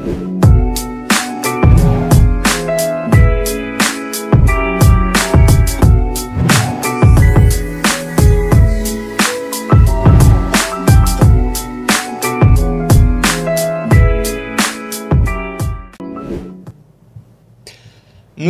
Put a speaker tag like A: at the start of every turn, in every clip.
A: Nous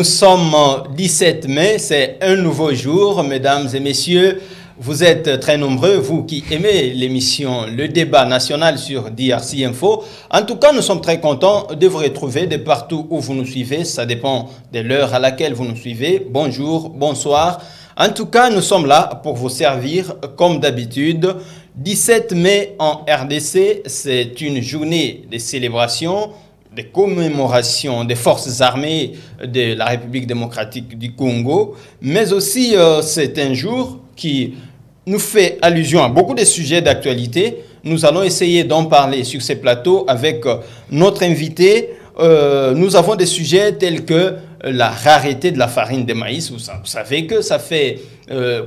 A: sommes 17 mai, c'est un nouveau jour, mesdames et messieurs. Vous êtes très nombreux, vous qui aimez l'émission Le Débat National sur DRC Info. En tout cas, nous sommes très contents de vous retrouver de partout où vous nous suivez. Ça dépend de l'heure à laquelle vous nous suivez. Bonjour, bonsoir. En tout cas, nous sommes là pour vous servir comme d'habitude. 17 mai en RDC, c'est une journée de célébration, de commémoration des forces armées de la République démocratique du Congo. Mais aussi, c'est un jour qui nous fait allusion à beaucoup de sujets d'actualité. Nous allons essayer d'en parler sur ces plateaux avec notre invité. Nous avons des sujets tels que la rareté de la farine de maïs. Vous savez que ça fait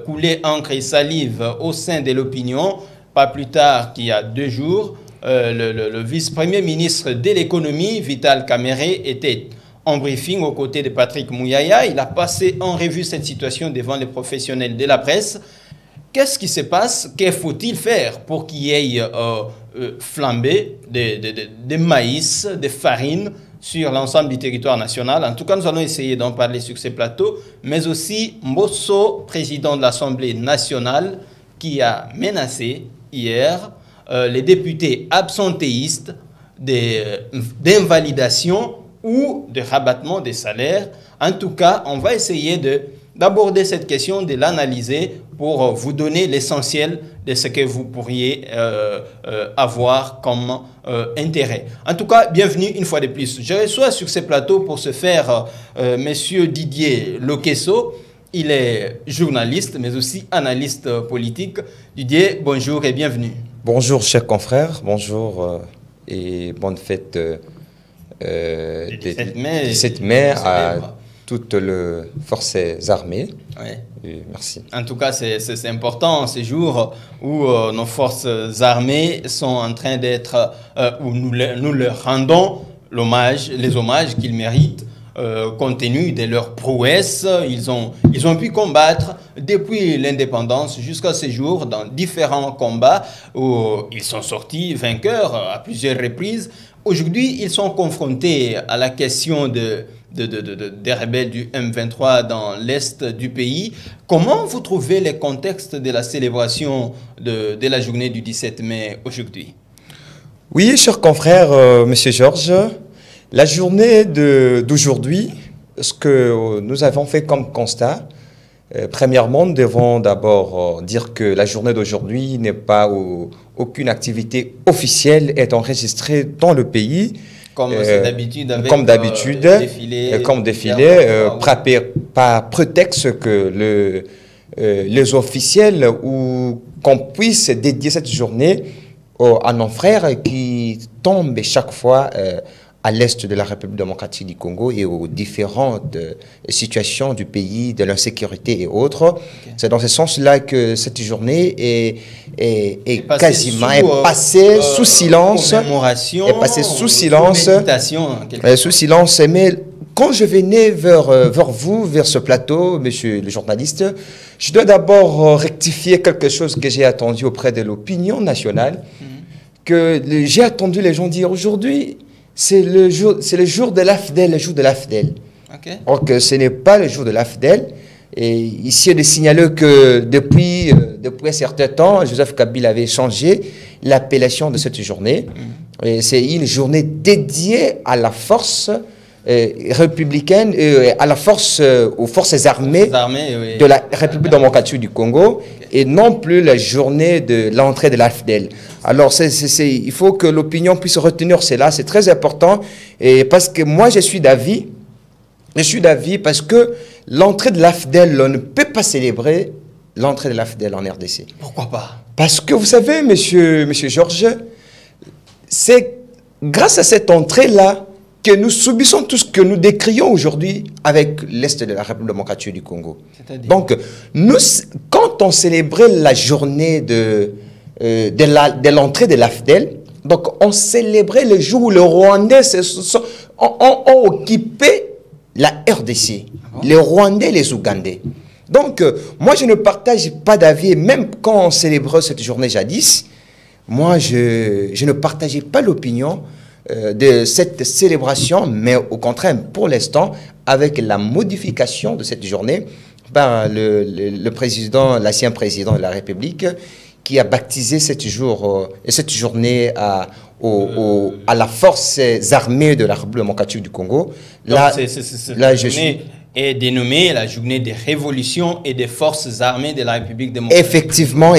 A: couler encre et salive au sein de l'opinion. Pas plus tard qu'il y a 2 jours, le vice-premier ministre de l'économie, Vital Kamerhe, était en briefing aux côtés de Patrick Mouyaya. Il a passé en revue cette situation devant les professionnels de la presse. Qu'est-ce qui se passe? Que faut-il faire pour qu'il y ait flambé de maïs, de farine sur l'ensemble du territoire national? En tout cas, nous allons essayer d'en parler sur ces plateaux, mais aussi Mbosso, président de l'Assemblée nationale, qui a menacé hier les députés absentéistes d'invalidation ou de rabattement des salaires. En tout cas, on va essayer d'aborder cette question, de l'analyser pour vous donner l'essentiel de ce que vous pourriez avoir comme intérêt. En tout cas, bienvenue une fois de plus. Je reçois sur ces plateaux pour ce faire Monsieur Didier Lokesso. Il est journaliste, mais aussi analyste politique. Didier, bonjour et bienvenue.
B: Bonjour, chers confrères. Bonjour et bonne fête
A: le
B: 17 mai à toutes les forces armées.
A: Ouais.
B: Merci.
A: En tout cas, c'est important ces jours où nos forces armées sont en train d'être, où nous leur rendons les hommages qu'ils méritent. Compte tenu de leur prouesse, ils ont pu combattre depuis l'indépendance jusqu'à ce jour dans différents combats où ils sont sortis vainqueurs à plusieurs reprises. Aujourd'hui, ils sont confrontés à la question des rebelles du M23 dans l'est du pays. Comment vous trouvez le contexte de la célébration de la journée du 17 mai aujourd'hui?
B: Oui, chers confrères, Monsieur Georges, la journée d'aujourd'hui, ce que nous avons fait comme constat, premièrement, nous devons d'abord dire que la journée d'aujourd'hui n'est pas aucune activité officielle est enregistrée dans le pays.
A: Comme d'habitude, avec
B: défilé, par prétexte que les officiels ou qu'on puisse dédier cette journée à nos frères qui tombent chaque fois à l'est de la République démocratique du Congo et aux différentes situations du pays, de l'insécurité et autres. Okay. C'est dans ce sens-là que cette journée est quasiment passée sous silence. Est passée sous silence. Sous silence. Mais quand je venais vers vous, vers ce plateau, monsieur le journaliste, je dois d'abord rectifier quelque chose que j'ai attendu auprès de l'opinion nationale, que j'ai attendu les gens dire aujourd'hui. C'est le jour de l'AFDEL, le jour de l'AFDEL. Okay. Or que ce n'est pas le jour de l'AFDEL. Et ici, il est signalé que depuis un certain temps, Joseph Kabila avait changé l'appellation de cette journée. C'est une journée dédiée à la force républicaine, à la force, aux forces armées, oui, de la République démocratique du Congo, okay, et non plus la journée de l'entrée de l'AFDEL. Alors, il faut que l'opinion puisse retenir cela, c'est très important, et parce que moi, je suis d'avis parce que l'entrée de l'AFDEL, on ne peut pas célébrer l'entrée de l'AFDEL en RDC.
A: Pourquoi pas?
B: Parce que, vous savez, monsieur Georges, c'est grâce à cette entrée-là que nous subissons tout ce que nous décrions aujourd'hui avec l'Est de la République démocratique du Congo. Donc, quand on célébrait la journée de l'entrée de l'AFDEL, Donc, on célébrait le jour où les Rwandais ont occupé la RDC. Les Rwandais et les Ougandais. Donc, moi, je ne partage pas d'avis, même quand on célébrait cette journée jadis, moi, je ne partageais pas l'opinion de cette célébration, mais au contraire, pour l'instant, avec la modification de cette journée par le président, l'ancien président de la République, qui a baptisé cette journée à la force armée de la République démocratique du Congo.
A: Là, je suis est dénommée la journée des révolutions et des forces armées de la République démocratique.
B: Effectivement,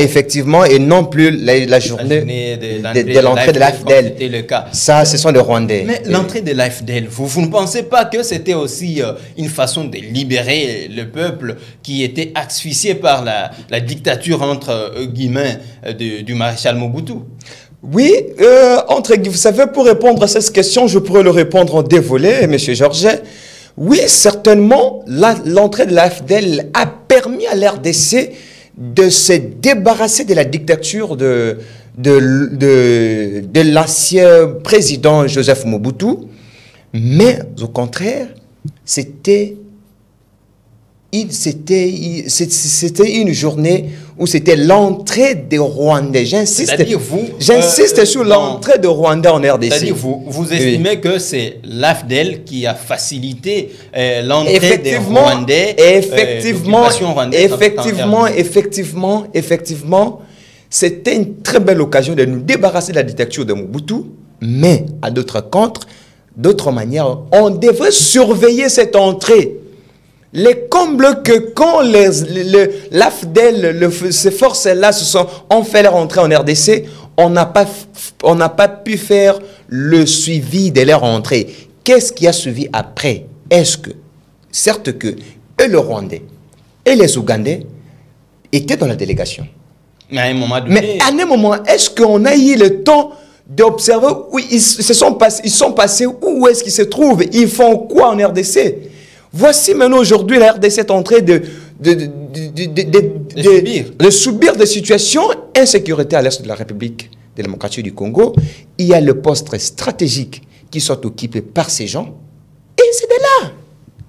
B: et non plus la journée de l'entrée de l'AFDEL.
A: C'était le cas.
B: Ça, ce sont les Rwandais.
A: Mais l'entrée de l'AFDEL, vous ne pensez pas que c'était aussi une façon de libérer le peuple qui était asphyxié par la dictature, entre guillemets, du maréchal Mobutu?
B: Oui, vous savez, pour répondre à cette question, je pourrais le répondre en deux volets, M. Georges. Oui, certainement, l'entrée de l'AFDEL a permis à l'RDC de se débarrasser de la dictature de l'ancien président Joseph Mobutu. Mais au contraire, c'était une journée où c'était l'entrée des Rwandais. J'insiste sur l'entrée des Rwandais en RDC.
A: C'est-à-dire, vous estimez que c'est l'AFDEL qui a facilité l'entrée des Rwandais.
B: Effectivement, c'était une très belle occasion de nous débarrasser de la dictature de Mobutu, mais à d'autres manières, on devrait surveiller cette entrée. Les combles que quand l'AFDEL, ces forces-là ont fait leur entrée en RDC, on n'a pas pu faire le suivi de leur entrée. Qu'est-ce qui a suivi après? Certes que eux, les Rwandais et les Ougandais étaient dans la délégation.
A: Mais à un
B: moment, est-ce qu'on a eu le temps d'observer où ils sont passés, où est-ce qu'ils se trouvent? Ils font quoi en RDC? Voici maintenant aujourd'hui la RDC est en train de subir des situations d'insécurité à l'est de la République démocratique du Congo. Il y a le poste stratégique qui sont occupés par ces gens. Et c'est de là.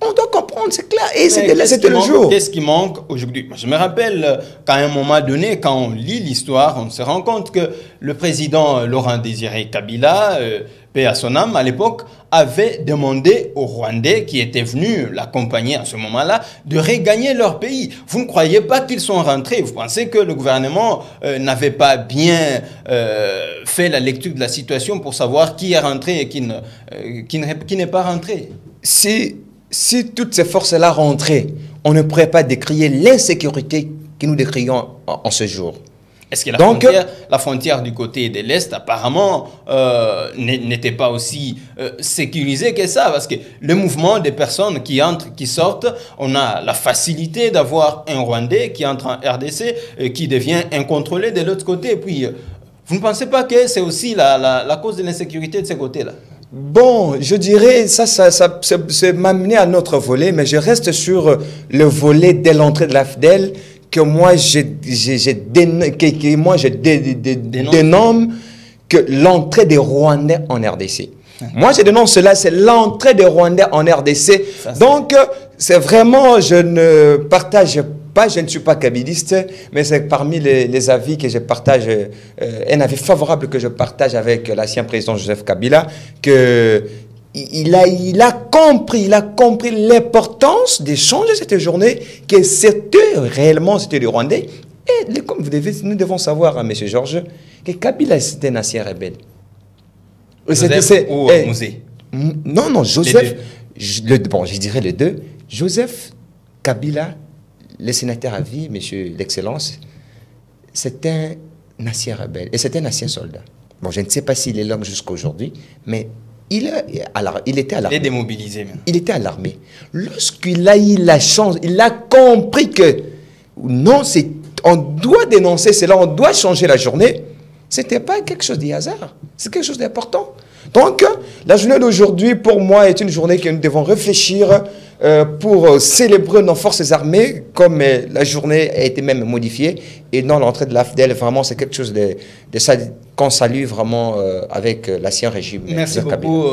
B: On doit comprendre, c'est clair. Et c'était le jour.
A: Qu'est-ce qui manque aujourd'hui? Je me rappelle qu'à un moment donné, quand on lit l'histoire, on se rend compte que le président Laurent Désiré Kabila, paix à son âme, à l'époque, avait demandé aux Rwandais qui étaient venus l'accompagner à ce moment-là de regagner leur pays. Vous ne croyez pas qu'ils sont rentrés? Vous pensez que le gouvernement n'avait pas bien fait la lecture de la situation pour savoir qui est rentré et qui n'est pas rentré?
B: Si toutes ces forces-là rentraient, on ne pourrait pas décrire l'insécurité que nous décrions en ce jour.
A: Est-ce que la frontière du côté de l'Est, apparemment, n'était pas aussi sécurisée que ça? Parce que le mouvement des personnes qui entrent, qui sortent, on a la facilité d'avoir un Rwandais qui entre en RDC et qui devient incontrôlé de l'autre côté. Et puis, vous ne pensez pas que c'est aussi la cause de l'insécurité de ce côté-là?
B: Bon, je dirais, ça c'est m'amener à notre volet, mais je reste sur le volet dès l'entrée de l'AFDEL, que moi je dénomme que l'entrée des Rwandais en RDC. Moi je dénonce cela, c'est l'entrée des Rwandais en RDC. Donc c'est vraiment, je ne partage pas, je ne suis pas kabiliste, mais c'est parmi les avis que je partage, un avis favorable que je partage avec l'ancien président Joseph Kabila, que il a compris l'importance de changer cette journée, que c'était des Rwandais. Et comme nous devons savoir, M. Georges, que Kabila c'était un ancien rebelle.
A: Joseph ou Mouzé?
B: Non, Joseph, je dirais les deux. Joseph Kabila, le sénateur à vie, monsieur l'excellence, c'est un ancien rebelle et c'est un ancien soldat. Bon, je ne sais pas s'il est là jusqu'à aujourd'hui, mais il était à l'armée.
A: Il est démobilisé maintenant.
B: Il était à l'armée. Lorsqu'il a eu la chance, il a compris que non, on doit dénoncer cela, on doit changer la journée. Ce n'était pas quelque chose de hasard, c'est quelque chose d'important. Donc, la journée d'aujourd'hui, pour moi, est une journée que nous devons réfléchir pour célébrer nos forces armées, comme la journée a été même modifiée. et non l'entrée de l'AFDEL. Vraiment, c'est quelque chose qu'on salue vraiment avec l'ancien régime.
A: Merci beaucoup,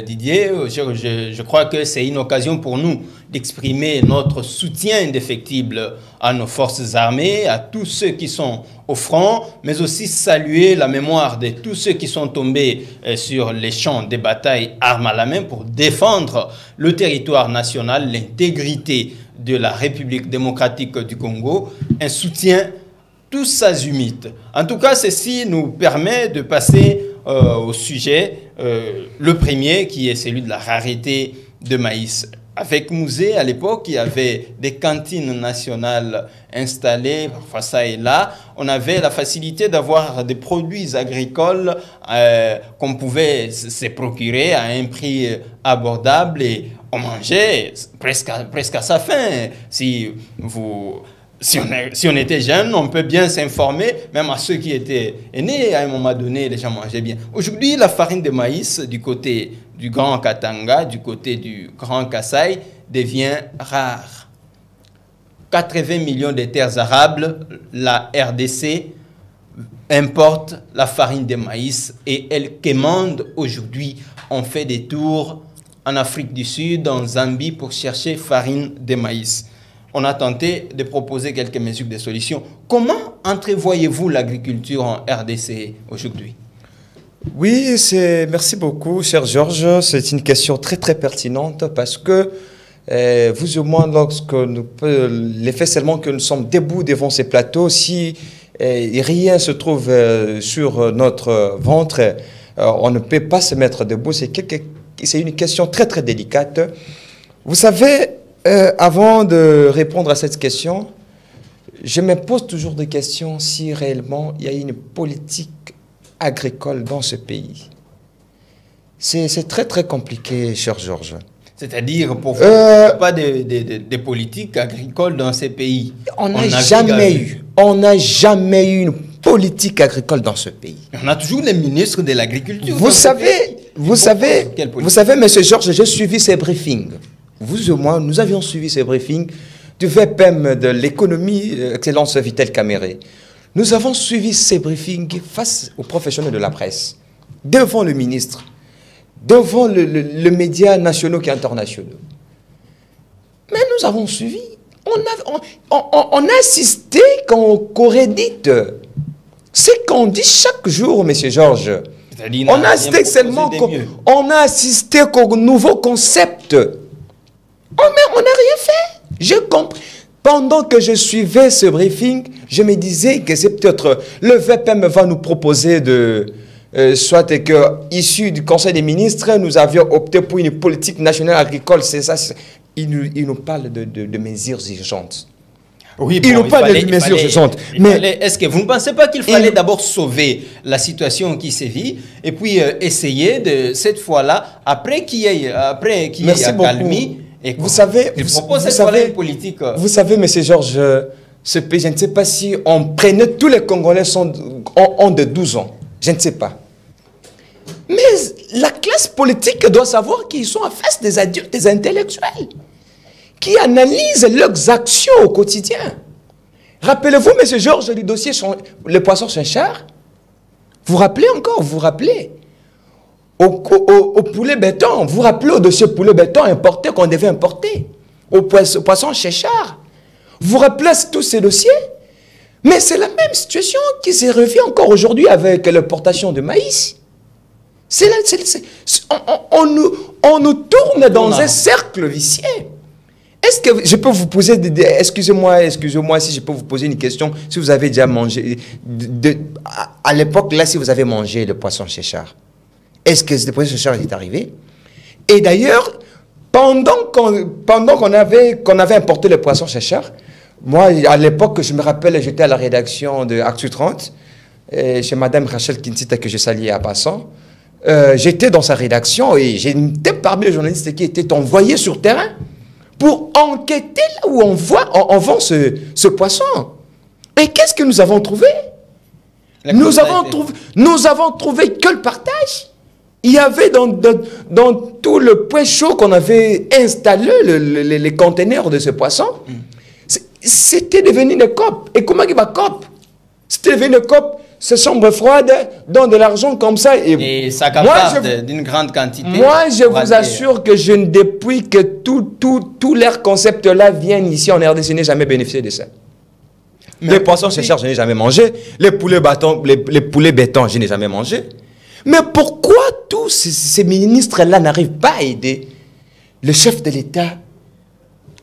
A: Didier. Je crois que c'est une occasion pour nous d'exprimer notre soutien indéfectible à nos forces armées, à tous ceux qui sont au front, mais aussi saluer la mémoire de tous ceux qui sont tombés sur les champs des batailles armes à la main pour défendre le territoire national, l'intégrité de la République démocratique du Congo, un soutien tous azimuts. En tout cas, ceci nous permet de passer au sujet, le premier qui est celui de la rareté de maïs. Avec Mouzé, à l'époque, il y avait des cantines nationales installées, parfois ça et là. On avait la facilité d'avoir des produits agricoles qu'on pouvait se procurer à un prix abordable et on mangeait presque à sa faim. Si on était jeune, on peut bien s'informer, même à ceux qui étaient nés, à un moment donné, les gens mangeaient bien. Aujourd'hui, la farine de maïs du côté du Grand Katanga, du côté du Grand Kasaï, devient rare. 80 millions de terres arables, la RDC importe la farine de maïs et elle commande aujourd'hui. On fait des tours en Afrique du Sud, en Zambie, pour chercher farine de maïs. On a tenté de proposer quelques mesures de solutions. Comment entrevoyez-vous l'agriculture en RDC aujourd'hui?
B: Oui, merci beaucoup, cher Georges. C'est une question très, très pertinente parce que vous ou moi, l'effet seulement que nous sommes debout devant ces plateaux, si rien se trouve sur notre ventre, on ne peut pas se mettre debout. C'est une question très, très délicate. Vous savez, avant de répondre à cette question, je me pose toujours des questions si réellement il y a une politique agricole dans ce pays. C'est très, très compliqué, cher Georges.
A: C'est-à-dire, pour vous, il n'y a pas de politique agricole dans ces pays.
B: On n'a jamais eu une politique agricole dans ce pays.
A: On a toujours les ministres de l'agriculture.
B: Vous savez, M. Georges, j'ai suivi ces briefings. Vous et moi, nous avions suivi ces briefings du VPM de l'économie, Excellence Vitel Caméré. Nous avons suivi ces briefings face aux professionnels de la presse, devant le ministre, devant le média nationaux et internationaux. Mais nous avons suivi. On a assisté qu'on rédite. C'est qu'on dit chaque jour, M. Georges. On a assisté seulement on a assisté qu'au nouveau concept. On n'a rien fait. Je comprends. Pendant que je suivais ce briefing, je me disais que c'est peut-être le VPM va nous proposer soit que, issu du Conseil des ministres, nous avions opté pour une politique nationale agricole. C'est ça. Il nous parle de mesures urgentes.
A: Oui,
B: il nous parle de mesures urgentes.
A: Mais est-ce que vous ne pensez pas qu'il fallait d'abord sauver la situation qui sévit et puis essayer de cette fois-là, après qu'il y ait accalmie.
B: Vous savez,
A: vous
B: savez, M. Georges, ce pays, je ne sais pas si on prenait tous les Congolais ont de 12 ans. Je ne sais pas. Mais la classe politique doit savoir qu'ils sont en face des adultes, des intellectuels, qui analysent leurs actions au quotidien. Rappelez-vous, M. Georges, du dossier le poisson Chinchard. Vous rappelez encore, vous rappelez au poulet béton, vous vous rappelez au dossier poulet béton importé qu'on devait importer, au poisson Chéchard. Vous vous rappelez tous ces dossiers? Mais c'est la même situation qui se revient encore aujourd'hui avec l'importation de maïs. On nous tourne dans un cercle vicieux. Est-ce que je peux vous poser, excusez-moi si je peux vous poser une question, si vous avez déjà mangé, à l'époque là, si vous avez mangé le poisson Chéchard, est-ce que le poisson Chéchard est arrivé? Et d'ailleurs, pendant qu'on avait importé le poisson Chéchard, moi, à l'époque, je me rappelle, j'étais à la rédaction de Actu 30, chez Madame Rachel Kinsita, que je saluais à passant. J'étais dans sa rédaction et j'étais parmi les journalistes qui étaient envoyés sur terrain pour enquêter là où on vend ce poisson. Et qu'est-ce que nous avons trouvé? Nous avons trouvé que le partage. Il y avait dans tout le point chaud qu'on avait installé, les conteneurs de ce poisson, c'était devenu une COP. Et comment il va COP? C'était devenu une COP, ces chambres froides, donnent de l'argent comme ça.
A: Et ça capte d'une grande quantité.
B: Moi, je vous assure que depuis que tous leurs concepts-là viennent ici en RDC, je n'ai jamais bénéficié de ça. Les poissons sécheurs, je n'ai jamais mangé. Les poulets béton, je n'ai jamais mangé. Mais pourquoi tous ces ministres-là n'arrivent pas à aider le chef de l'État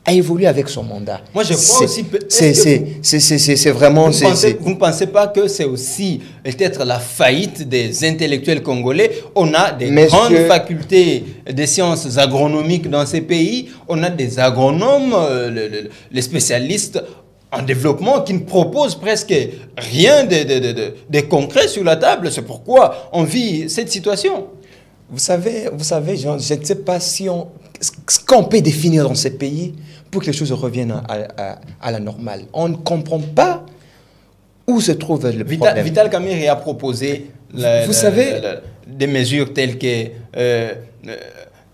B: à évoluer avec son mandat?
A: Moi, je crois aussi...
B: C'est vraiment...
A: Vous ne pensez pas que c'est aussi peut-être la faillite des intellectuels congolais? On a des grandes facultés des sciences agronomiques dans ces pays. On a des agronomes, les spécialistes en développement qui ne proposent presque rien de concret sur la table. C'est pourquoi on vit cette situation.
B: Vous savez, Jean, je ne sais pas ce qu'on peut définir dans ces pays pour que les choses reviennent à la normale. On ne comprend pas où se trouve le problème.
A: Vital Kamerhe a proposé des mesures telles que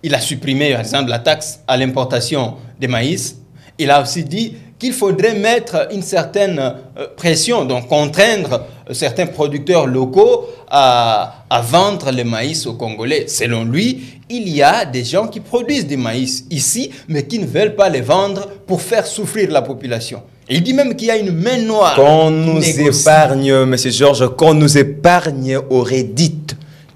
A: il a supprimé, par exemple, la taxe à l'importation des maïs. Il a aussi dit qu'il faudrait mettre une certaine pression, donc contraindre certains producteurs locaux à vendre le maïs aux Congolais. Selon lui, il y a des gens qui produisent du maïs ici, mais qui ne veulent pas les vendre pour faire souffrir la population. Et il dit même qu'il y a une main noire.
B: Qu'on nous épargne, M. Georges, qu'on nous épargne au Reddit.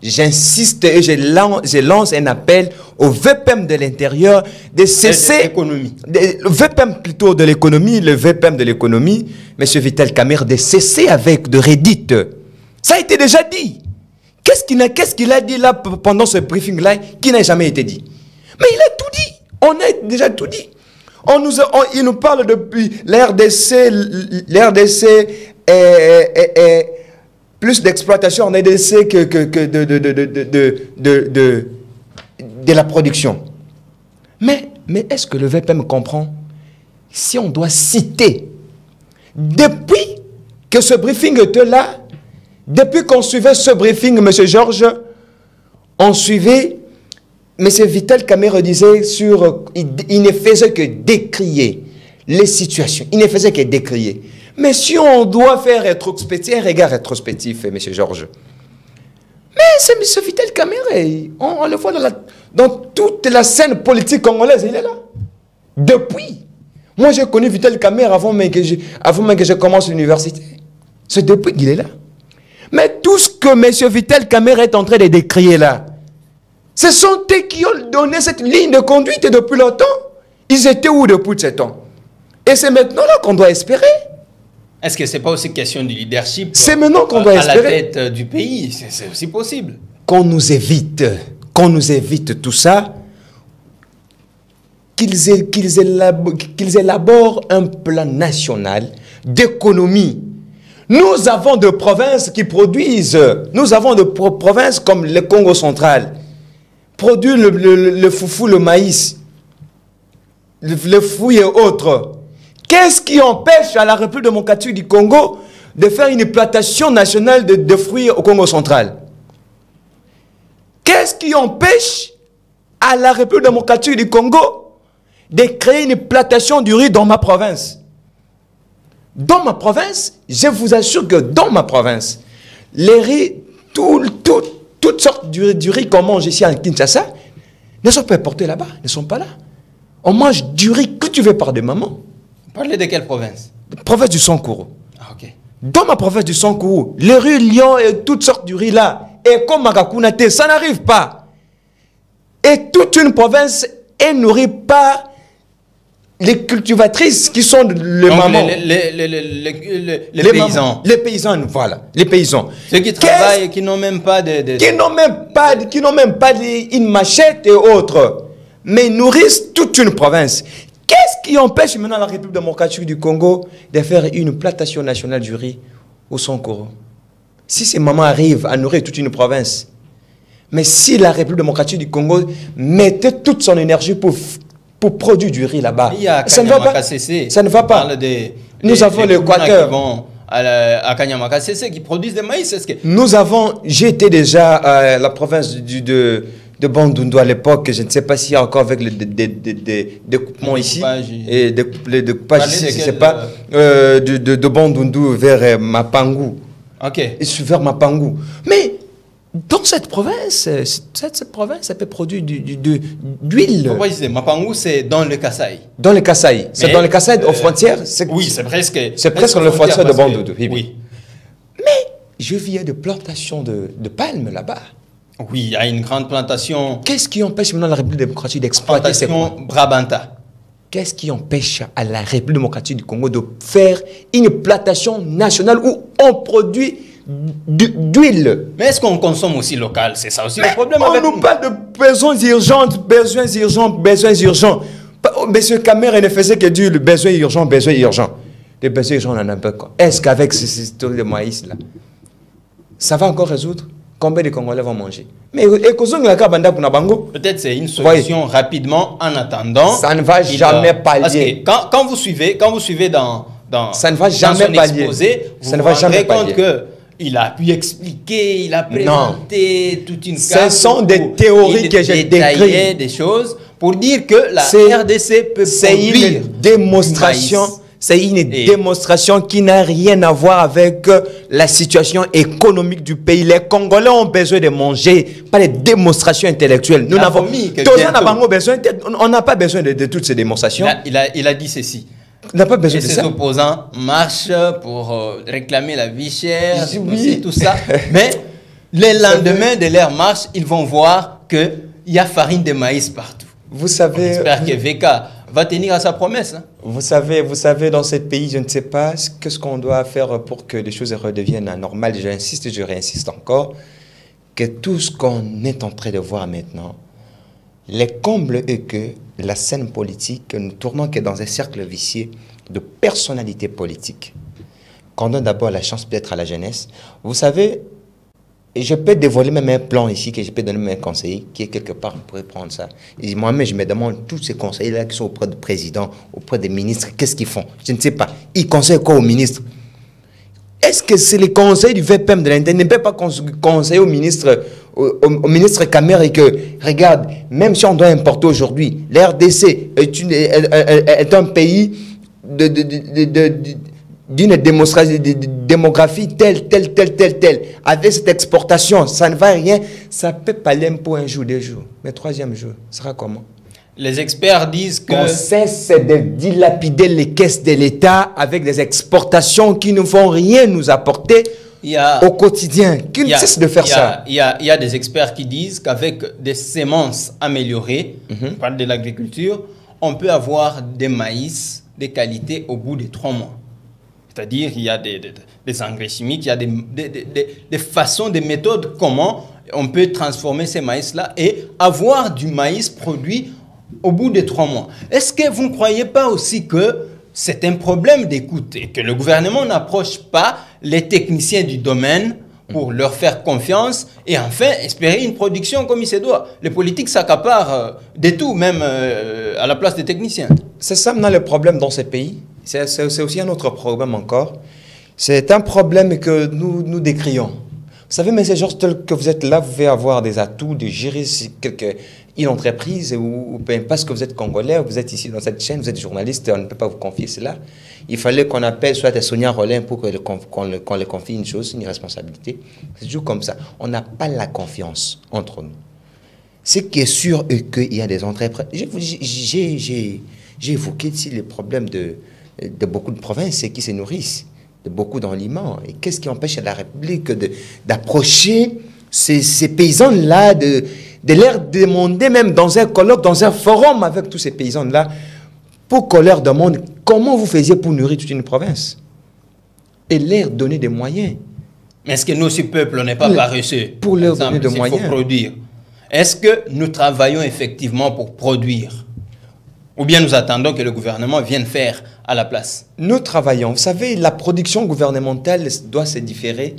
B: J'insiste et je lance un appel au VPM de l'intérieur de cesser... Le VPM plutôt de l'économie, le VPM de l'économie, M. Vital Kamerhe, de cesser avec de Reddit. Ça a été déjà dit. Qu'est-ce qu'il a dit là pendant ce briefing-là qui n'a jamais été dit? Mais il a tout dit. On a déjà tout dit. Il nous parle depuis l'RDC est plus d'exploitation en RDC que de la production. Mais est-ce que le VPM comprend? Si on doit citer, depuis que ce briefing était là, depuis qu'on suivait ce briefing, M. Georges, on suivait, M. Vital Kamerhe disait il ne faisait que décrier les situations, il ne faisait que décrier. Mais si on doit faire un regard rétrospectif, M. Georges, mais c'est M. Vital Kamerhe, on le voit dans toute la scène politique congolaise, il est là. Depuis. Moi, j'ai connu Vital Kamerhe avant même que je commence l'université. C'est depuis qu'il est là. Mais tout ce que M. Vital Kamerhe est en train de décrire là, ce sont eux qui ont donné cette ligne de conduite depuis longtemps. Ils étaient où depuis ce temps? Et c'est maintenant là qu'on doit espérer.
A: Est-ce que ce n'est pas aussi question du leadership?
B: C'est maintenant qu'on doit espérer.
A: À la tête du pays, c'est aussi possible.
B: Qu'on nous évite tout ça, qu'ils élaborent un plan national d'économie. Nous avons des provinces qui produisent, nous avons des provinces comme le Congo central, produisent le foufou, le maïs, le fouille et autres. Qu'est-ce qui empêche à la République démocratique du Congo de faire une plantation nationale de fruits au Congo central? Qu'est-ce qui empêche à la République démocratique du Congo de créer une plantation du riz dans ma province? Dans ma province, je vous assure que dans ma province, les riz, toutes sortes du riz qu'on mange ici à Kinshasa, ne sont pas importés là-bas, ne sont pas là. On mange du riz que tu veux par des mamans.
A: Vous parlez de quelle province?
B: Province du Sankourou.
A: Ah, ok.
B: Dans ma province du Sankourou, les riz Lyon et toutes sortes du riz là, et comme Makakunate, ça n'arrive pas. Et toute une province est nourrie par les cultivatrices qui sont le maman.
A: Les paysans.
B: Les paysans, voilà. Les paysans.
A: Ceux qui travaillent et qui n'ont même pas
B: qui n'ont même pas une machette et autres, mais nourrissent toute une province. Qu'est-ce qui empêche maintenant la République démocratique du Congo de faire une plantation nationale du riz au Sankoro? Si ces mamans arrivent à nourrir toute une province, mais si la République démocratique du Congo mettait toute son énergie pour produire du riz là-bas, ça ne va pas. Ça ne va pas. Nous avons l'Équateur.
A: À Kanyama-Kassese qui produisent des maïs.
B: Nous avons, j'étais déjà à la province de Bandundu à l'époque, je ne sais pas s'il y a encore avec le découpement ici, et le découpage ici, je ne sais pas, de Bandundu vers Mapangu.
A: Ok.
B: Et vers Mapangu. Mais dans cette province, cette province, elle peut produire d'huile.
A: Pourquoi je disais Mapangu, c'est dans le Kasaï.
B: Dans le Kasaï. C'est dans le Kasaï, aux frontières.
A: Oui, c'est presque.
B: C'est presque la frontière de Bandundu.
A: Oui.
B: Mais je viens de plantations de palmes là-bas.
A: Oui, il y a une grande plantation.
B: Qu'est-ce qui empêche maintenant la République démocratique d'exploiter ces coins?
A: Brabanta.
B: Qu'est-ce qui empêche à la République démocratique du Congo de faire une plantation nationale où on produit d'huile?
A: Mais est-ce qu'on consomme aussi local? C'est ça aussi le problème.
B: On nous parle de besoins urgents, besoins urgents, besoins urgents. Monsieur Camer ne faisait que dire le besoin urgent, besoin urgent. Les besoins urgents, on en a pas quoi. Est-ce qu'avec cette histoire de maïs-là, ça va encore résoudre? Combien de Congolais vont manger? Mais
A: peut-être c'est une solution rapidement en attendant.
B: Ça ne va jamais pallier.
A: Parce que quand vous suivez dans
B: ça ne va jamais pallier.
A: Exposé, vous vous rendrez compte qu'il a pu expliquer, il a présenté toute une carte.
B: Ce sont des théories que j'ai décrites.
A: Des choses pour dire que la RDC peut produire
B: une démonstration. C'est une démonstration qui n'a rien à voir avec la situation économique du pays. Les Congolais ont besoin de manger, pas des démonstrations intellectuelles. Nous n'avons on n'a pas besoin de toutes ces démonstrations.
A: Il a dit ceci.
B: On n'a pas besoin de ça.
A: Ses opposants marchent pour réclamer la vie chère, tout ça. Mais le lendemain de leur marche, ils vont voir qu'il y a farine de maïs partout.
B: Vous savez.
A: J'espère que VK va tenir à sa promesse. Hein.
B: Vous savez, dans ce pays, je ne sais pas ce qu'on doit faire pour que les choses redeviennent normales. J'insiste et je réinsiste encore que tout ce qu'on est en train de voir maintenant, les combles est que la scène politique, nous tournons que dans un cercle vicieux de personnalités politiques. Qu'on donne d'abord la chance peut-être à la jeunesse. Vous savez, et je peux dévoiler même un plan ici que je peux donner à mes conseillers, qui est quelque part, on pourrait prendre ça. Et moi-même, je me demande, tous ces conseillers-là qui sont auprès du président, auprès des ministres, qu'est-ce qu'ils font? Je ne sais pas. Ils conseillent quoi aux ministres? Est-ce que c'est les conseils du VPM de l'Inter? Ne peut pas conseiller au ministre Camer et que, regarde, même si on doit importer aujourd'hui, l'RDC est un pays d'une démographie telle. Avec cette exportation, ça ne va rien. Ça peut pas aller pour un jour, 2 jours. Mais 3e jour, ce sera comment?
A: Les experts disent que...
B: On cesse de dilapider les caisses de l'État avec des exportations qui ne vont rien nous apporter au quotidien. Qu'ils cessent de faire ça.
A: Il y a des experts qui disent qu'avec des semences améliorées, on parle de l'agriculture, on peut avoir des maïs de qualité au bout de 3 mois. C'est-à-dire qu'il y a des engrais chimiques, il y a des façons, des méthodes, comment on peut transformer ces maïs-là et avoir du maïs produit au bout de 3 mois. Est-ce que vous ne croyez pas aussi que c'est un problème d'écoute et que le gouvernement n'approche pas les techniciens du domaine pour leur faire confiance et enfin espérer une production comme il se doit? Les politiques s'accaparent de tout, même à la place des techniciens.
B: C'est ça maintenant le problème dans ces pays. C'est aussi un autre problème encore. C'est un problème que nous décrions. Vous savez, mais c'est genre tel que vous êtes là, vous pouvez avoir des atouts de gérer une entreprise ou parce que vous êtes Congolais, vous êtes ici dans cette chaîne, vous êtes journaliste, on ne peut pas vous confier cela. Il fallait qu'on appelle soit Sonia Rollin pour qu'on le confie une chose, une responsabilité. C'est toujours comme ça. On n'a pas la confiance entre nous. Ce qui est sûr est qu'il y a des entreprises. J'ai évoqué ici les problèmes de beaucoup de provinces qui se nourrissent de beaucoup d'aliments. Et qu'est-ce qui empêche la République d'approcher ces paysans-là, de leur demander, même dans un colloque, dans un forum avec tous ces paysans-là, pour qu'on leur demande comment vous faisiez pour nourrir toute une province et leur donner des moyens.
A: Mais est-ce que nous, ce peuple, n'est pas paresseux?
B: Pour leur donner des moyens.
A: Faut produire. Est-ce que nous travaillons effectivement pour produire? Ou bien nous attendons que le gouvernement vienne faire à la place?
B: Nous travaillons. Vous savez, la production gouvernementale doit se différer.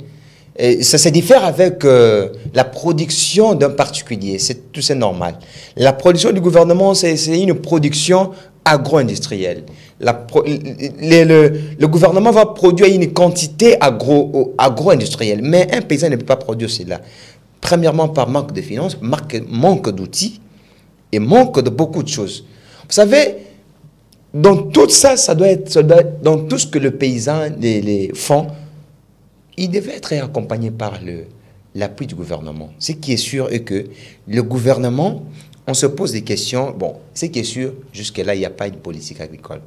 B: Et ça se diffère avec la production d'un particulier. C'est normal. La production du gouvernement, c'est une production agro-industrielle. Le gouvernement va produire une quantité agro-industrielle. Mais un paysan ne peut pas produire cela. Premièrement, par manque de finances, manque d'outils et manque de beaucoup de choses. Vous savez, dans tout ça, ça doit être dans tout ce que le paysan les font, il devait être accompagné par l'appui du gouvernement. Ce qui est sûr est que le gouvernement, on se pose des questions. Bon, ce qui est sûr, jusque-là, il n'y a pas une politique agricole.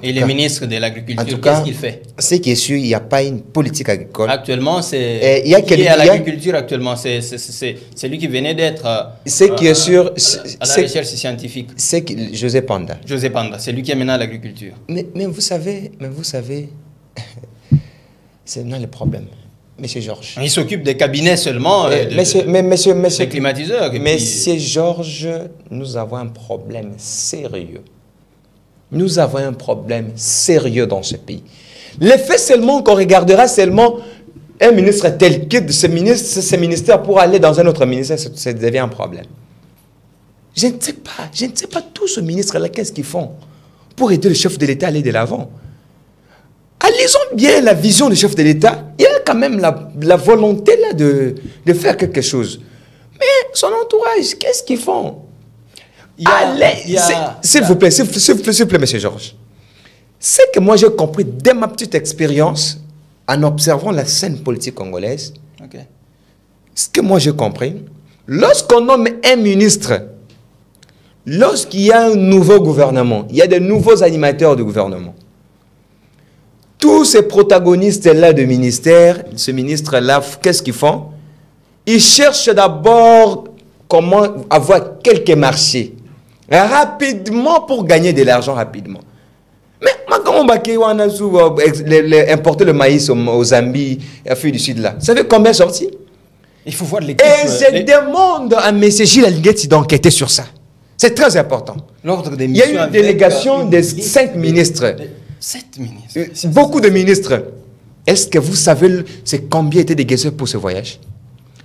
A: Et le ministre de l'Agriculture, qu'est-ce qu'il fait?
B: Ce qui est sûr, il n'y a pas une politique agricole.
A: Actuellement, c'est... Qui est à l'agriculture actuellement? C'est lui qui venait d'être
B: ce qui est sûr,
A: à la recherche scientifique.
B: C'est José Panda.
A: José Panda, c'est lui qui est maintenant à l'agriculture.
B: Mais vous savez, c'est là le problème. Monsieur Georges.
A: Il s'occupe des cabinets seulement, des climatiseurs.
B: Monsieur Georges, nous avons un problème sérieux. Nous avons un problème sérieux dans ce pays. L'effet seulement qu'on regardera seulement un ministre tel quitte ce ministère pour aller dans un autre ministère, ça devient un problème. Je ne sais pas tous ce ministre-là, qu'est-ce qu'ils font pour aider le chef de l'État à aller de l'avant. Lisons bien la vision du chef de l'État. Il a quand même la volonté là de faire quelque chose. Mais son entourage, qu'est-ce qu'ils font? S'il vous plaît, monsieur Georges. C'est que moi j'ai compris dès ma petite expérience en observant la scène politique congolaise.
A: Okay.
B: Ce que moi j'ai compris, lorsqu'on nomme un ministre, lorsqu'il y a un nouveau gouvernement, il y a de nouveaux animateurs du gouvernement. Tous ces protagonistes-là de ministère, ce ministre-là, qu'est-ce qu'ils font? Ils cherchent d'abord comment avoir quelques marchés rapidement pour gagner de l'argent rapidement. Mais comment importer le maïs au Zambie et à Afrique du Sud là? Vous savez combien sorti?
A: Il faut voir l'équipe.
B: Et je demande à M. Gilles Alinguetti d'enquêter sur ça. C'est très important. Il y a eu une délégation de 5 ministres.
A: 7 ministres.
B: Beaucoup de ministres. Est-ce que vous savez c'est combien était déguisé pour ce voyage?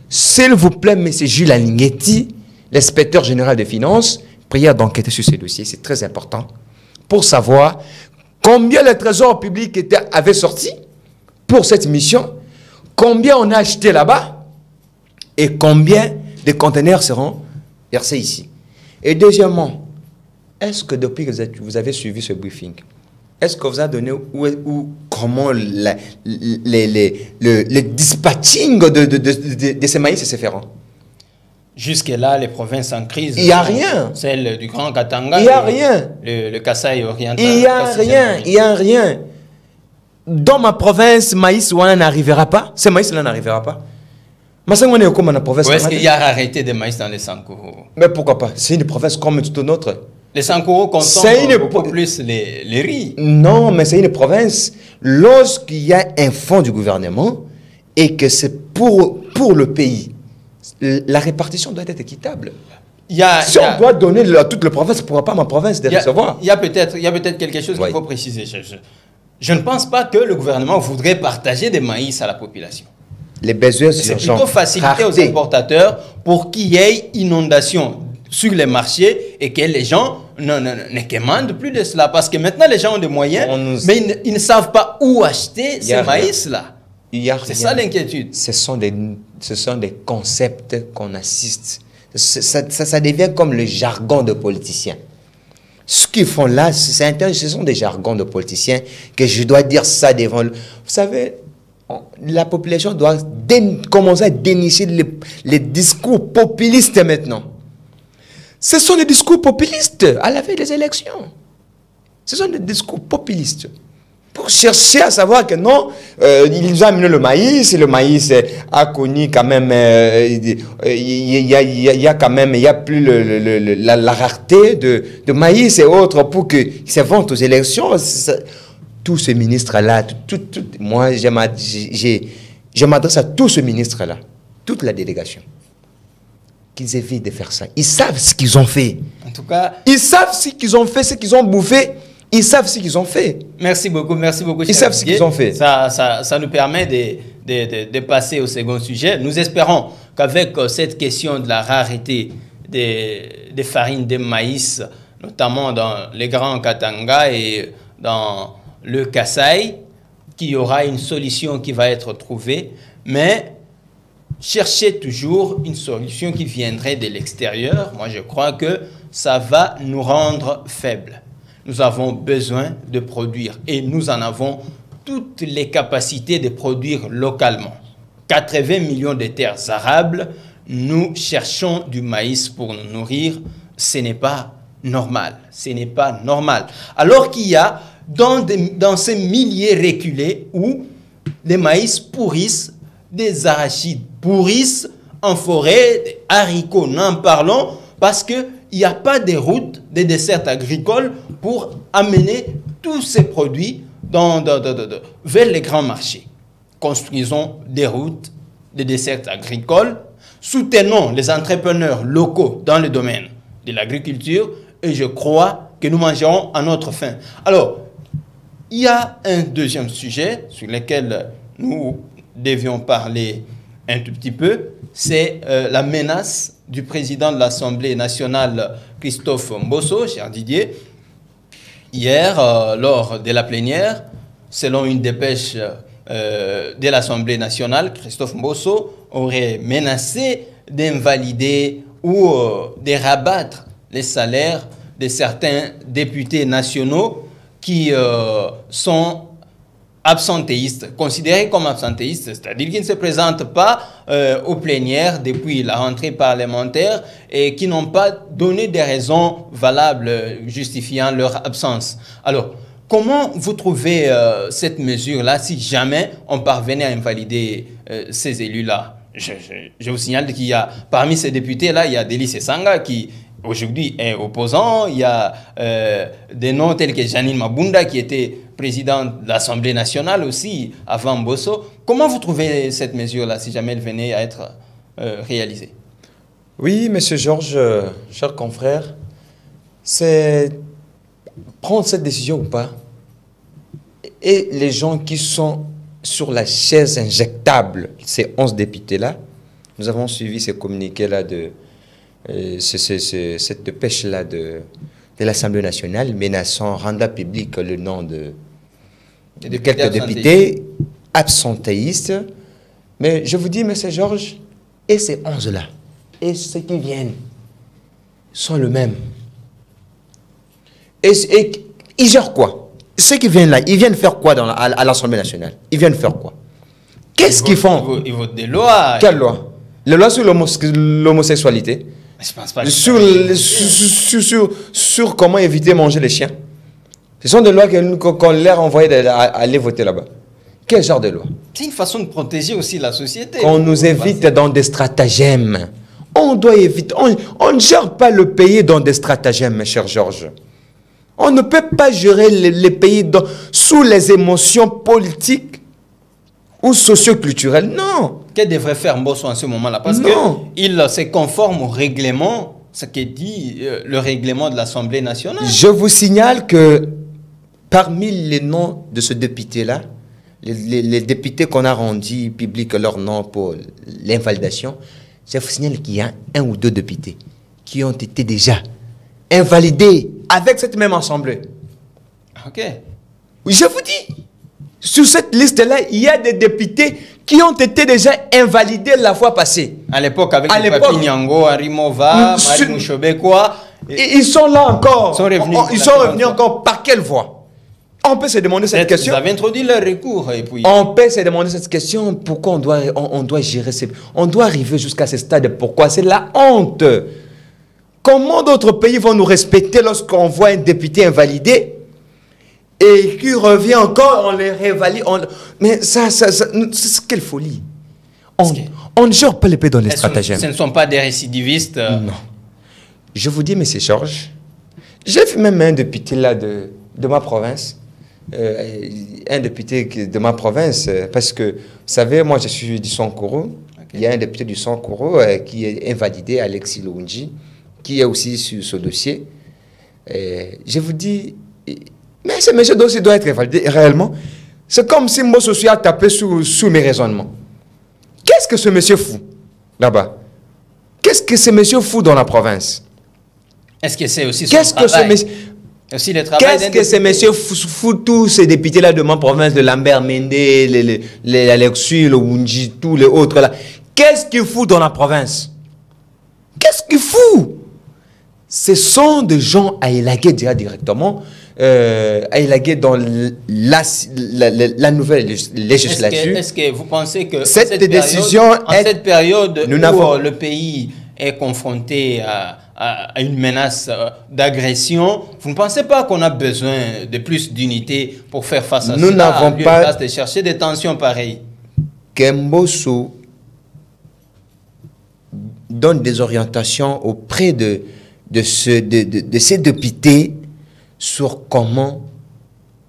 B: S'il vous plaît, M. Gilles Alinguetti, l'inspecteur général des finances, prière d'enquêter sur ces dossiers. C'est très important pour savoir combien le trésor public avait sorti pour cette mission, combien on a acheté là-bas et combien de conteneurs seront versés ici. Et deuxièmement, est-ce que depuis que vous avez suivi ce briefing, est-ce que vous avez donné comment le dispatching de ces maïs se fera?
A: Jusque-là, les provinces en crise.
B: Il n'y a rien.
A: Celle du Grand Katanga.
B: Il n'y a rien.
A: Le Kasaï oriental.
B: Il n'y a rien. Il n'y a rien. Dans ma province, maïs, on n'arrivera pas. Ce maïs-là n'arrivera pas. Mais
A: est-ce qu'il y a rareté de maïs dans les Sankourou?
B: Mais pourquoi pas? C'est une province comme toute autre.
A: Les Sankourou consomment beaucoup plus les riz.
B: Non, mais c'est une province. Lorsqu'il y a un fonds du gouvernement et que c'est pour le pays, la répartition doit être équitable. Si on doit donner à toute la province, pourquoi pas ma province de recevoir?
A: Il y a peut-être quelque chose qu'il faut préciser. Je ne pense pas que le gouvernement voudrait partager des maïs à la population.
B: Les besoins
A: c'est plutôt faciliter aux importateurs pour qu'il y ait inondation sur les marchés et que les gens ne commandent plus de cela. Parce que maintenant, les gens ont des moyens, mais ils ne savent pas où acheter ces maïs-là. C'est ça l'inquiétude.
B: Ce sont des concepts qu'on assiste. Ça devient comme le jargon de politiciens. Ce qu'ils font là, ce sont des jargons de politiciens que je dois dire ça devant. Vous savez, la population doit commencer à dénicher les discours populistes maintenant. Ce sont des discours populistes à la veille des élections. Ce sont des discours populistes. Pour chercher à savoir que non, ils ont amené le maïs a connu quand même, il y a plus la rareté de maïs et autres pour qu'ils se vantent aux élections. Tous ces ministres-là, moi je m'adresse à tous ces ministres-là, toute la délégation, qu'ils évitent de faire ça. Ils savent ce qu'ils ont fait.
A: En tout cas,
B: ils savent ce qu'ils ont fait, ce qu'ils ont bouffé. Ils savent ce qu'ils ont fait.
A: Merci beaucoup.
B: Ils savent ce qu'ils ont fait.
A: Ça nous permet de passer au second sujet. Nous espérons qu'avec cette question de la rareté des farines de maïs, notamment dans les grands Katanga et dans le Kasaï, qu'il y aura une solution qui va être trouvée. Mais chercher toujours une solution qui viendrait de l'extérieur, moi je crois que ça va nous rendre faibles. Nous avons besoin de produire et nous en avons toutes les capacités de produire localement. 80 millions de terres arables, nous cherchons du maïs pour nous nourrir, ce n'est pas normal. Ce n'est pas normal. Alors qu'il y a dans ces milliers reculés où les maïs pourrissent, des arachides pourrissent en forêt, des haricots, n'en parlons, parce qu'il n'y a pas de routes, de dessertes agricoles pour amener tous ces produits vers les grands marchés. Construisons des routes, des dessertes agricoles, soutenons les entrepreneurs locaux dans le domaine de l'agriculture et je crois que nous mangerons à notre faim. Alors, il y a un deuxième sujet sur lequel nous devions parler un tout petit peu, c'est la menace du président de l'Assemblée nationale, Christophe Mbosso, cher Didier. Hier, lors de la plénière, selon une dépêche de l'Assemblée nationale, Christophe Mbosso aurait menacé d'invalider ou de rabattre les salaires de certains députés nationaux qui sont absentéistes, considérés comme absentéistes, c'est-à-dire qui ne se présentent pas aux plénières depuis la rentrée parlementaire et qui n'ont pas donné des raisons valables justifiant leur absence. Alors, comment vous trouvez cette mesure-là si jamais on parvenait à invalider ces élus-là? Je vous signale qu'il y a, parmi ces députés-là, il y a Délice Sanga qui aujourd'hui est opposant, il y a des noms tels que Janine Mabunda qui était président de l'Assemblée nationale aussi avant Mbosso. Comment vous trouvez cette mesure-là si jamais elle venait à être réalisée?
B: Oui, monsieur Georges, cher confrère, c'est prendre cette décision ou pas. Et les gens qui sont sur la chaise injectable, ces 11 députés-là, nous avons suivi ces communiqués-là cette pêche-là de l'Assemblée nationale menaçant, rendant public le nom de quelques députés absentéistes. Mais je vous dis, M. Georges, et ces 11-là, et ceux qui viennent, sont le même. Et ils gèrent quoi? Ceux qui viennent là, ils viennent faire quoi à l'Assemblée nationale? Ils viennent faire quoi? Qu'est-ce qu'ils font?
A: Ils votent des lois.
B: Quelle loi? Les lois sur l'homosexualité?
A: Je pense pas
B: sur comment éviter de manger les chiens. Ce sont des lois qu'on leur envoie aller voter là-bas. Quel genre de loi?
A: C'est une façon de protéger aussi la société.
B: On nous évite dans des stratagèmes. On doit éviter. On ne gère pas le pays dans des stratagèmes, mes chers Georges. On ne peut pas gérer les pays sous les émotions politiques ou socio-culturelles. Non.
A: Que devrait faire Mbosso en ce moment-là? Parce qu'il se conforme au règlement, ce qui dit le règlement de l'Assemblée nationale.
B: Je vous signale que parmi les noms de ce député-là, les députés qu'on a rendus publics leur nom pour l'invalidation, je vous signale qu'il y a 1 ou 2 députés qui ont été déjà invalidés avec cette même assemblée.
A: Ok.
B: Je vous dis, sur cette liste-là, il y a des députés qui ont été déjà invalidés la fois passée.
A: À l'époque, avec les Papi Nyango, Arimova, Marie Mouchobekwa.
B: Ils sont là encore.
A: Ils sont revenus
B: encore. Par quelle voie? On peut se demander cette question.
A: Vous avez introduit leur recours. Et puis...
B: On peut se demander cette question. Pourquoi on doit gérer on doit arriver jusqu'à ce stade. Pourquoi? C'est la honte. Comment d'autres pays vont nous respecter lorsqu'on voit un député invalidé et qui revient encore, on les révalide. Mais ça c'est quelle folie. On ne gère pas les pays dans les stratagèmes.
A: Ce ne sont pas des récidivistes.
B: Non. Je vous dis, M. Georges, j'ai vu même un député là de ma province. Un député de ma province, parce que, vous savez, moi je suis du Sankoro. Okay. Il y a un député du Sankoro qui est invalidé, Alexis Lounji, qui est aussi sur ce dossier. Je vous dis, mais ce monsieur dossier doit être invalidé réellement. C'est comme si moi je suis à taper sous mes raisonnements. Qu'est-ce que ce monsieur fout là-bas? Qu'est-ce que ce monsieur fout dans la province?
A: Est-ce que c'est aussi son travail?
B: Qu'est-ce que ces messieurs foutent tous ces députés-là de ma province, de Lambert Mende, les Alexis, le Wunji, tous les autres là? qu'est-ce qu'il fout dans la province? Qu'est-ce qu'il fout? Ce sont des gens à élaguer directement, à élaguer dans la nouvelle législature.
A: Est-ce que vous pensez que
B: cette
A: période où le pays est confronté à une menace d'agression, vous ne pensez pas qu'on a besoin de plus d'unité pour faire face à cela?
B: Nous n'avons pas
A: de chercher des tensions pareilles.
B: Kemboso donne des orientations auprès de ces députés sur comment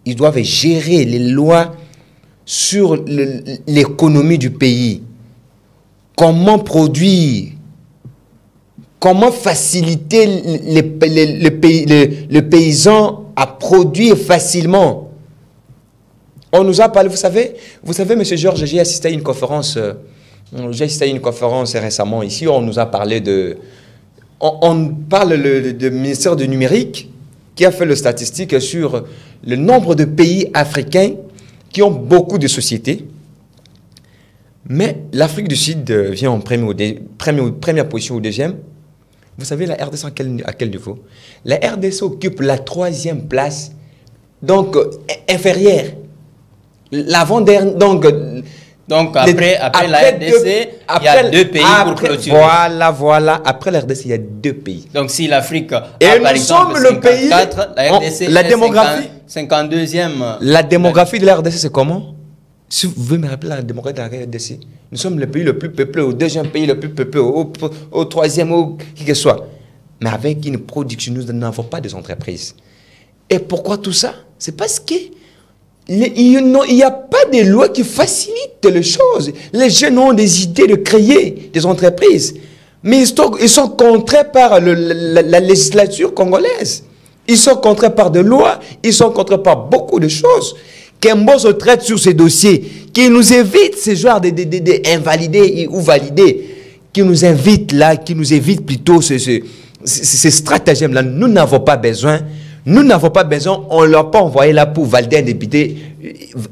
B: ils doivent gérer les lois sur l'économie du pays, comment produire, comment faciliter le paysan à produire facilement. On nous a parlé, vous savez, M. Georges, j'ai assisté à une conférence récemment ici, on nous a parlé de... On parle du ministère du numérique qui a fait le statistique sur le nombre de pays africains qui ont beaucoup de sociétés. Mais l'Afrique du Sud vient en première position ou deuxième. Vous savez, la RDC à quel niveau? La RDC occupe la 3e place, donc inférieure. L'avant-dernière,
A: donc après la RDC, il y a 2 pays pour clôturer.
B: Voilà. Après la RDC, il y a 2 pays.
A: Donc si l'Afrique a
B: par exemple
A: 54, la RDC
B: la démographie,
A: 52e.
B: La démographie de la RDC, c'est comment? Si vous pouvez me rappeler la démographie de la RDC. Nous sommes le pays le plus peuplé, au 2e pays le plus peuplé, au 3e, au qui que ce soit. Mais avec une production, nous n'avons pas des entreprises. Et pourquoi tout ça? C'est parce que il n'y a pas de loi qui facilite les choses. Les jeunes ont des idées de créer des entreprises. Mais ils sont contraints par la législature congolaise. Ils sont contraints par des lois. Ils sont contraints par beaucoup de choses. Kemboso traite sur ces dossiers, qui nous évite ce genre d'invalider ou valider, qui nous évite plutôt ces stratagèmes-là. Nous n'avons pas besoin. On ne l'a pas envoyé là pour valider un député,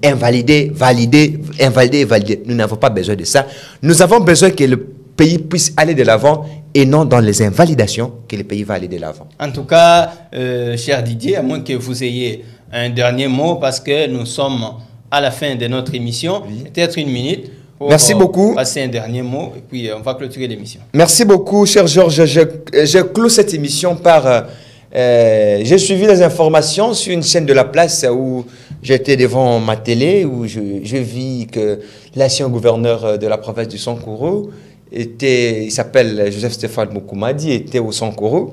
B: invalider, valider, invalider, valider. Nous n'avons pas besoin de ça. Nous avons besoin que le pays puisse aller de l'avant et non dans les invalidations que le pays va aller de l'avant.
A: En tout cas, cher Didier, à moins que vous ayez un dernier mot, parce que nous sommes à la fin de notre émission, peut-être une minute.
B: Merci beaucoup.
A: Passer un dernier mot et puis on va clôturer l'émission.
B: Merci beaucoup, cher Georges. Je clôt cette émission par... j'ai suivi les informations sur une chaîne de la place où j'étais devant ma télé, où je vis que l'ancien gouverneur de la province du Sankuru il s'appelle Joseph-Stéphane Mukumadi, était au Sankuru.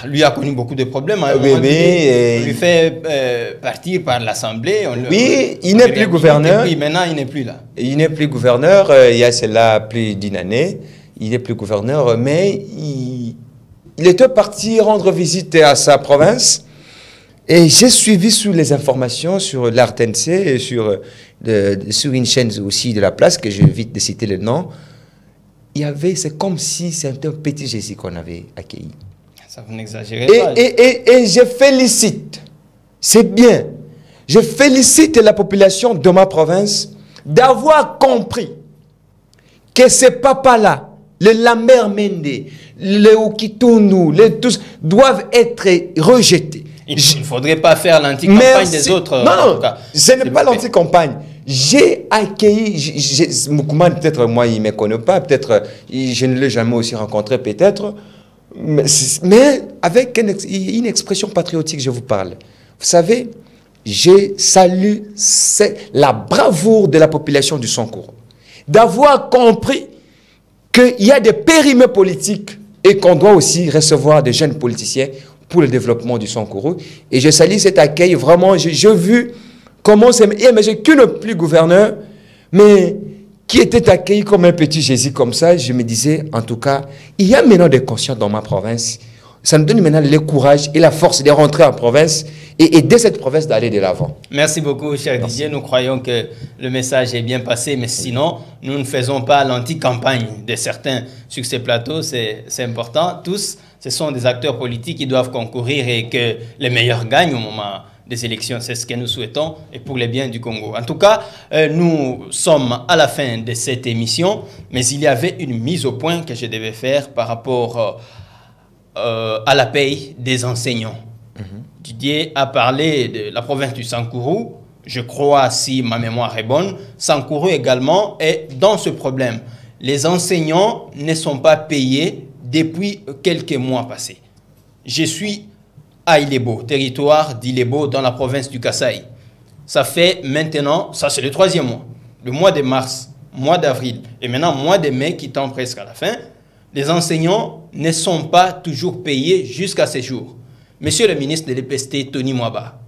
A: Lui a connu beaucoup de problèmes. Hein,
B: on
A: lui fait partir par l'Assemblée.
B: Oui, il n'est plus gouverneur.
A: Oui, maintenant, il n'est plus là.
B: Il n'est plus gouverneur. Il y a cela plus d'une année. Il n'est plus gouverneur, mais il était parti rendre visite à sa province. Et j'ai suivi sur les informations sur l'RTNC et sur une chaîne aussi de la place, que j'évite de citer le nom. C'est comme si c'était un petit Jésus qu'on avait accueilli.
A: Ça, vous n'exagérez pas.
B: Et je félicite, c'est bien, je félicite la population de ma province d'avoir compris que ces papas-là, le Lambert Mende, le Okitunu, tous doivent être rejetés.
A: Il ne faudrait pas faire l'anti-campagne des autres.
B: Non, ce n'est pas l'anti-campagne. J'ai accueilli, Moukoumane, peut-être moi, il ne me connaît pas, peut-être je ne l'ai jamais aussi rencontré, peut-être, mais avec une expression patriotique, je vous parle. Vous savez, je salue la bravoure de la population du Sankuru, d'avoir compris qu'il y a des périmètres politiques et qu'on doit aussi recevoir des jeunes politiciens pour le développement du Sankuru. Et je salue cet accueil, vraiment, j'ai vu comment c'est... Mais j'ai qu'une plus gouverneur, mais qui était accueilli comme un petit Jésus comme ça. Je me disais, en tout cas, il y a maintenant des conscients dans ma province. Ça nous donne maintenant le courage et la force de rentrer en province et aider cette province d'aller de l'avant.
A: Merci beaucoup, cher Didier. Nous croyons que le message est bien passé, mais sinon, nous ne faisons pas l'anti-campagne de certains sur ces plateaux. C'est important. Tous, ce sont des acteurs politiques qui doivent concourir et que les meilleurs gagnent au moment des élections. C'est ce que nous souhaitons et pour le bien du Congo. En tout cas, nous sommes à la fin de cette émission, mais il y avait une mise au point que je devais faire par rapport à la paye des enseignants. Didier a parlé de la province du Sankourou. Je crois, si ma mémoire est bonne, Sankourou également est dans ce problème. Les enseignants ne sont pas payés depuis quelques mois passés. Je suis à Ilebo, territoire d'Ilebo dans la province du Kasaï. Ça fait maintenant, ça c'est le 3e mois, le mois de mars, mois d'avril et maintenant mois de mai qui tend presque à la fin. Les enseignants ne sont pas toujours payés jusqu'à ce jour. Monsieur le ministre de l'EPST, Tony Mwaba,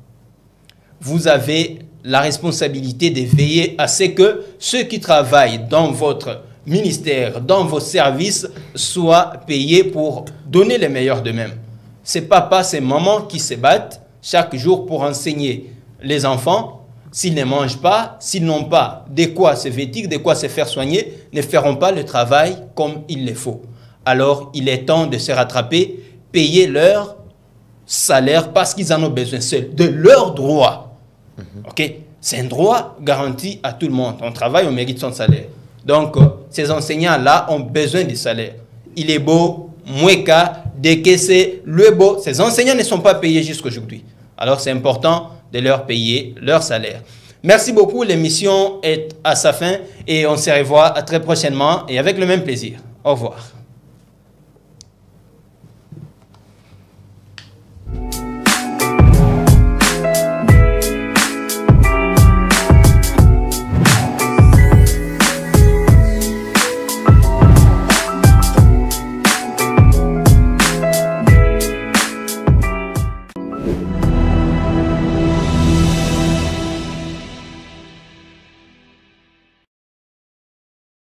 A: vous avez la responsabilité de veiller à ce que ceux qui travaillent dans votre ministère, dans vos services, soient payés pour donner le meilleur d'eux-mêmes. Ces papas, ces mamans qui se battent chaque jour pour enseigner les enfants, s'ils ne mangent pas, s'ils n'ont pas de quoi se vêtir, de quoi se faire soigner, ne feront pas le travail comme il le faut. Alors, il est temps de se rattraper, payer leur salaire parce qu'ils en ont besoin, c'est de leurs droits. Ok? C'est un droit garanti à tout le monde. On travaille, on mérite son salaire. Donc, ces enseignants-là ont besoin du salaire. Il est beau, Mweka, Dekese, Lebo, ces enseignants ne sont pas payés jusqu'à aujourd'hui. Alors, c'est important de leur payer leur salaire. Merci beaucoup. L'émission est à sa fin et on se revoit très prochainement et avec le même plaisir. Au revoir.